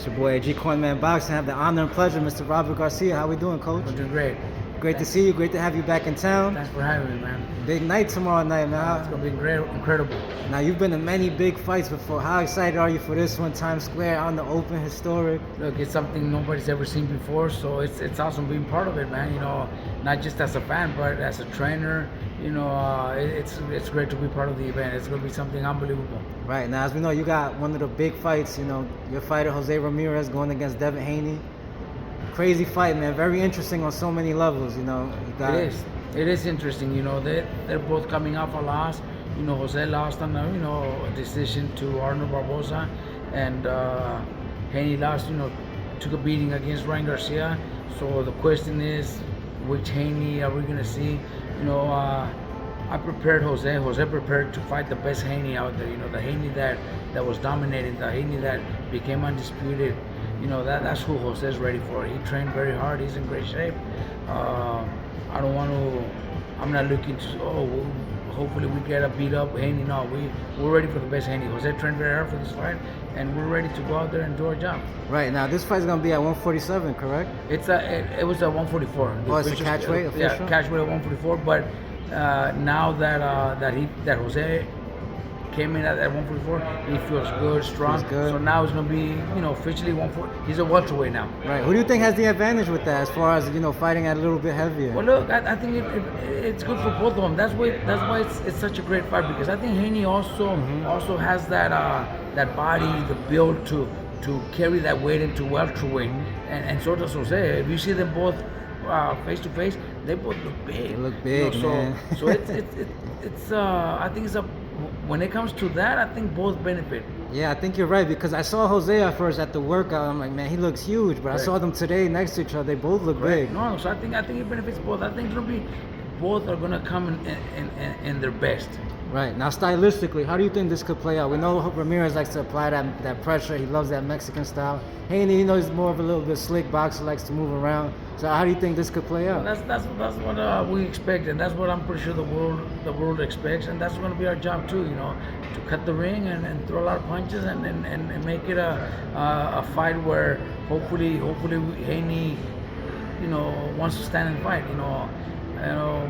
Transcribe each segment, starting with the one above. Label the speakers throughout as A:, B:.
A: It's your boy G Cornman Boxing. I have the honor and pleasure, Mr. Robert Garcia. How we doing, Coach?
B: I'm doing great.
A: Great to see you. Great to have you back in town.
B: Thanks for having me, man.
A: Big night tomorrow night, man.
B: It's gonna be great, incredible.
A: Now you've been in many big fights before. How excited are you for this one? Times Square on the open, historic.
B: Look, it's something nobody's ever seen before, so it's awesome being part of it, man. You know, not just as a fan, but as a trainer. You know, it's great to be part of the event. It's gonna be something unbelievable.
A: Right now, as we know, you got one of the big fights. You know, your fighter Jose Romero going against Devin Haney. Crazy fight, man. Very interesting on so many levels. You know,
B: It is interesting. You know, they're both coming off a loss. You know, Jose lost on a decision to Arnold Barboza, and Haney lost. You know, took a beating against Ryan Garcia. So the question is, which Haney are we gonna see? You know, I prepared Jose. Jose prepared to fight the best Haney out there. You know, the Haney that was dominating, the Haney that became undisputed. You know, that's who Jose's ready for. He trained very hard. He's in great shape. I'm not looking to, hopefully we get a beat up Haney. No, we're ready for the best Haney. Jose trained very hard for this fight, and we're ready to go out there and do our job.
A: Right, now this fight's going to be at 147, correct?
B: It was at 144.
A: Oh, it's a catch weight official?
B: Yeah, catch weight at 144, but now that Jose came in at 144, he feels good, strong.
A: Feels good.
B: So now it's gonna be, officially 140. He's a welterweight now.
A: Right. Who do you think has the advantage with that, as far as fighting at a little bit heavier?
B: Well, look, I think it's good for both of them. That's why it's such a great fight, because I think Haney also has that body, the build to carry that weight into welterweight, and so does Jose. If you see them both face to face, they both look big.
A: They look big, man.
B: So it's I think when it comes to that, I think both benefit.
A: Yeah, I think you're right, because I saw Jose at first at the workout. I'm like, man, he looks huge. But I saw them today next to each other. They both look big.
B: No, so I think it benefits both. I think both are gonna come in their best.
A: Right. Now, stylistically, how do you think this could play out? We know Ramirez likes to apply that pressure. He loves that Mexican style. Haney, he's more of a little bit slick boxer, likes to move around. So how do you think this could play out?
B: Well, that's what we expect, and that's what I'm pretty sure the world expects, and that's going to be our job too. To cut the ring and throw a lot of punches and make it a fight where hopefully Haney, wants to stand and fight.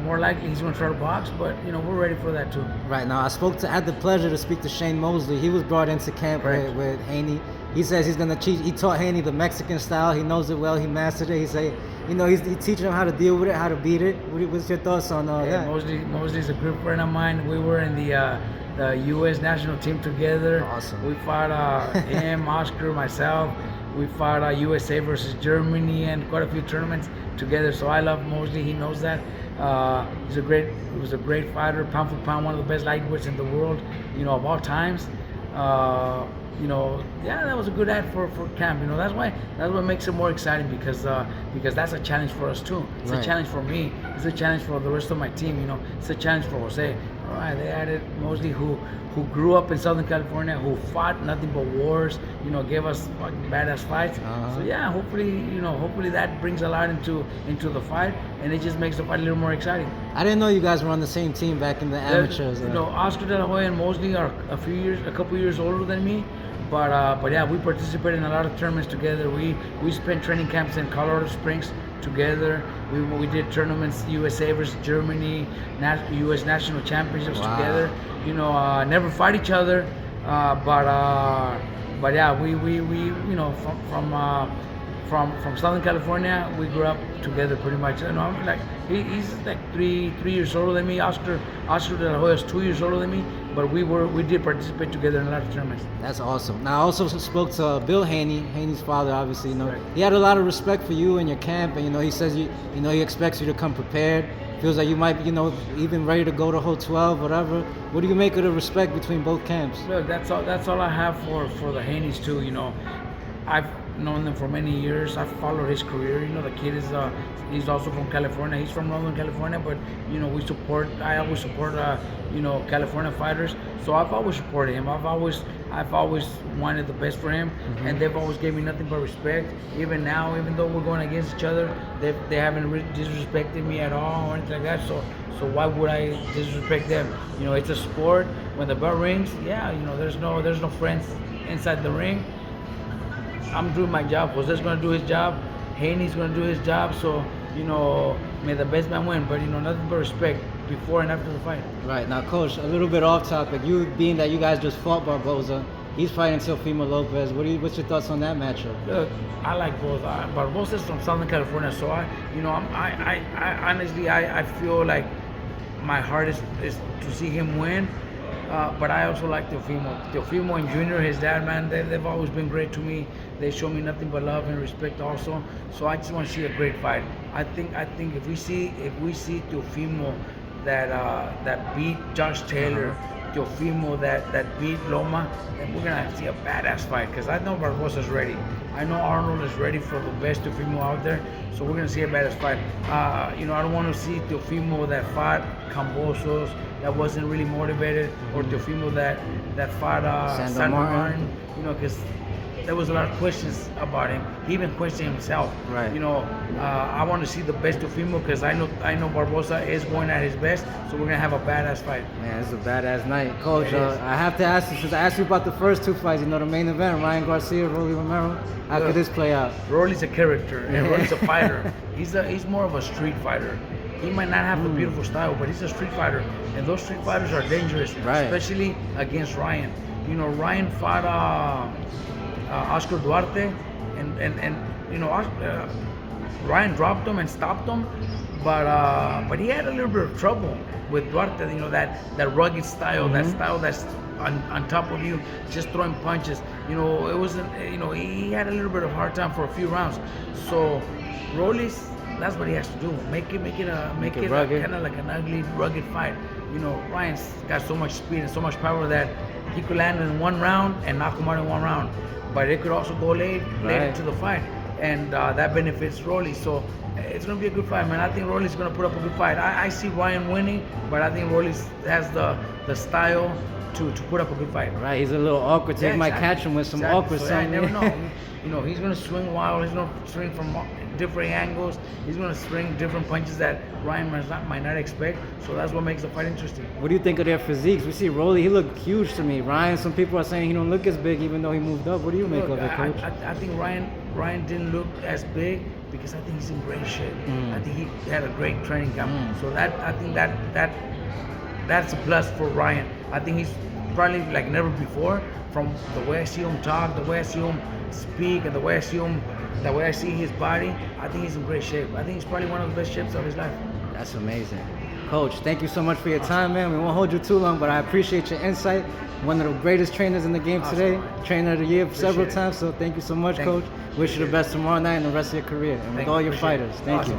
B: More likely he's going to try to box, but we're ready for that too.
A: Right. Now, I had the pleasure to speak to Shane Mosley. He was brought into camp with Haney. He says he's going to teach. He taught Haney the Mexican style. He knows it well. He mastered it. He say, he's teaching him how to deal with it, how to beat it. What's your thoughts on that?
B: Mosley's a good friend of mine. We were in the U.S. national team together.
A: Awesome.
B: We fought him, Oscar, myself. We fought USA versus Germany and quite a few tournaments together. So I love Mosley. He knows that. He was a great fighter, pound for pound, one of the best lightweights in the world, of all times. That was a good ad for camp. That's what makes it more exciting, because that's a challenge for us too. It's a challenge for me. It's a challenge for the rest of my team. It's a challenge for Jose. All right, they added Mosley, who grew up in Southern California, who fought nothing but wars. Gave us badass fights. So yeah, hopefully that brings a lot into the fight, and it just makes the fight a little more exciting.
A: I didn't know you guys were on the same team back in the amateurs.
B: Oscar De La Hoya and Mosley are a couple years older than me. But yeah, we participated in a lot of tournaments together. We spent training camps in Colorado Springs together. We did tournaments, USA versus Germany, U.S. national championships together. Never fight each other, but yeah, we from Southern California, we grew up together pretty much. He's like three years older than me. Oscar De La Hoya is 2 years older than me, but we did participate together in a lot of tournaments.
A: That's awesome. Now, I also spoke to Bill Haney, Haney's father. Obviously,
B: Right.
A: He had a lot of respect for you and your camp, and he says he expects you to come prepared. Feels like you might be, even ready to go the whole 12, whatever. What do you make of the respect between both camps?
B: Look, that's all I have for the Haneys too. I've known them for many years. I've followed his career. The kid he's also from California. He's from Northern California, but I always support California fighters. So I've always supported him. I've always wanted the best for him, and they've always gave me nothing but respect. Even now, even though we're going against each other, they haven't disrespected me at all or anything like that. So why would I disrespect them? It's a sport. When the bell rings, there's no friends inside the ring. I'm doing my job. Jose's gonna do his job. Haney's gonna do his job. So may the best man win. But nothing but respect before and after the fight.
A: Right. Now, Coach, a little bit off topic. You being that you guys just fought Barboza, he's fighting Teofimo Lopez. What's your thoughts on that matchup?
B: Look, I like both. Barboza's from Southern California, so I honestly feel like my heart is to see him win. But I also like Teofimo. Teofimo and Junior, his dad, man, they've always been great to me. They show me nothing but love and respect also. So I just want to see a great fight. I think if we see Teofimo that beat Josh Taylor, Teofimo that beat Loma, then we're gonna see a badass fight. Because I know Barboza's ready. I know Arnold is ready for the best Teofimo out there. So we're gonna see a badass fight. I don't want to see Teofimo that fought Cambosos, that wasn't really motivated, or Teofimo that fought Sandor Martin. Because there was a lot of questions about him. He even questioned himself.
A: Right.
B: I want to see the best Teofimo because I know Barboza is going at his best. So we're gonna have a badass fight.
A: Man, it's a badass night, Coach. I have to ask you, since I asked you about the first two fights, the main event, Ryan Garcia, Rolly Romero. How could this play out?
B: Rolly's a character, and Rolly's a fighter. He's more of a street fighter. He might not have the beautiful style, but he's a street fighter, and those street fighters are dangerous, especially against Ryan. Ryan fought Oscar Duarte, and Ryan dropped him and stopped him, but he had a little bit of trouble with Duarte. That rugged style, that style that's on top of you, just throwing punches. It wasn't. He had a little bit of hard time for a few rounds. So Rolly's, that's what he has to do. Make it kind of like an ugly, rugged fight. Ryan's got so much speed and so much power that he could land in one round and knock him out in one round. But it could also go late into the fight, and that benefits Rolly. So it's going to be a good fight, man. I think Rolly's going to put up a good fight. I see Ryan winning, but I think Rolly has the style to put up a good fight.
A: Right, he's a little awkward. So you might catch him with some awkward
B: so
A: something.
B: I never know. He's going to swing wild. He's going to swing from different angles. He's going to swing different punches that Ryan might not expect. So that's what makes the fight interesting.
A: What do you think of their physiques? We see Rolly, he looked huge to me. Ryan, some people are saying he don't look as big even though he moved up. What do you make of it, Coach?
B: I think Ryan didn't look as big because I think he's in great shape. I think he had a great training camp. So I think that's a plus for Ryan. I think he's probably like never before, from the way I see him talk, the way I see him speak, and the way I see his body. I think he's in great shape. I think he's probably one of the best shapes of his life.
A: That's amazing. Coach, thank you so much for your time, man. We won't hold you too long, but I appreciate your insight. One of the greatest trainers in the game today. Trainer of the year several times, so thank you so much, Coach. Wish you the best tomorrow night and the rest of your career, and with all your fighters. Thank you.